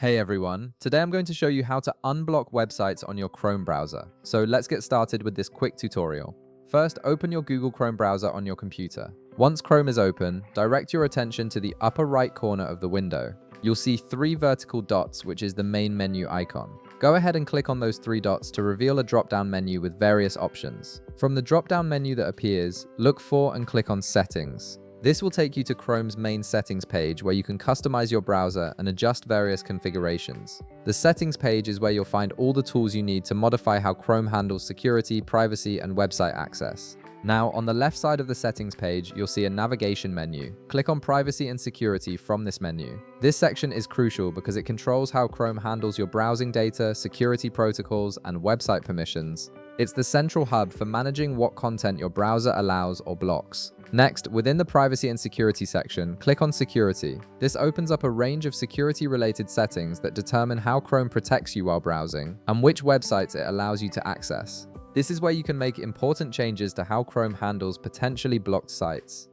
Hey everyone, today I'm going to show you how to unblock websites on your Chrome browser. So let's get started with this quick tutorial. First, open your Google Chrome browser on your computer. Once Chrome is open, direct your attention to the upper right corner of the window. You'll see three vertical dots, which is the main menu icon. Go ahead and click on those three dots to reveal a drop-down menu with various options. From the drop-down menu that appears, look for and click on Settings. This will take you to Chrome's main settings page where you can customize your browser and adjust various configurations. The settings page is where you'll find all the tools you need to modify how Chrome handles security, privacy, and website access. Now, on the left side of the settings page, you'll see a navigation menu. Click on Privacy and Security from this menu. This section is crucial because it controls how Chrome handles your browsing data, security protocols, and website permissions. It's the central hub for managing what content your browser allows or blocks. Next, within the Privacy and Security section, click on Security. This opens up a range of security-related settings that determine how Chrome protects you while browsing and which websites it allows you to access. This is where you can make important changes to how Chrome handles potentially blocked sites.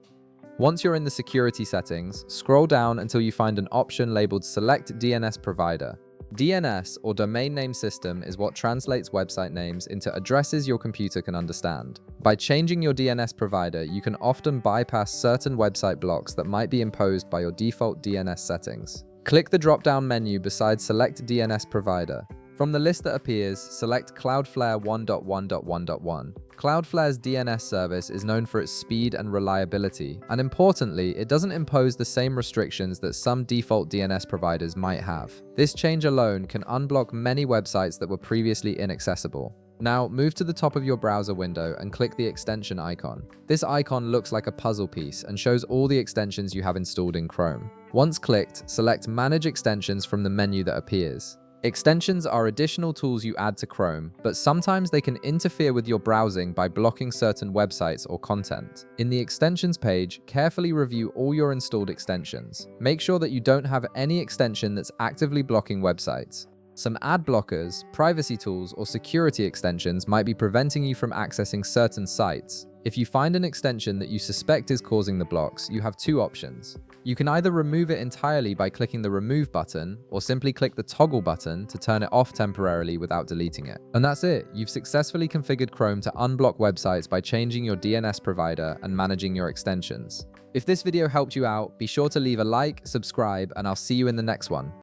Once you're in the security settings, scroll down until you find an option labeled Select DNS Provider. DNS, or Domain Name System, is what translates website names into addresses your computer can understand. By changing your DNS provider, you can often bypass certain website blocks that might be imposed by your default DNS settings. Click the drop-down menu beside Select DNS Provider. From the list that appears, select Cloudflare 1.1.1.1. Cloudflare's DNS service is known for its speed and reliability, and importantly, it doesn't impose the same restrictions that some default DNS providers might have. This change alone can unblock many websites that were previously inaccessible. Now, move to the top of your browser window and click the extension icon. This icon looks like a puzzle piece and shows all the extensions you have installed in Chrome. Once clicked, select Manage Extensions from the menu that appears. Extensions are additional tools you add to Chrome, but sometimes they can interfere with your browsing by blocking certain websites or content. In the Extensions page, carefully review all your installed extensions. Make sure that you don't have any extension that's actively blocking websites. Some ad blockers, privacy tools, or security extensions might be preventing you from accessing certain sites. If you find an extension that you suspect is causing the blocks, you have two options. You can either remove it entirely by clicking the Remove button, or simply click the Toggle button to turn it off temporarily without deleting it. And that's it. You've successfully configured Chrome to unblock websites by changing your DNS provider and managing your extensions. If this video helped you out, be sure to leave a like, subscribe, and I'll see you in the next one.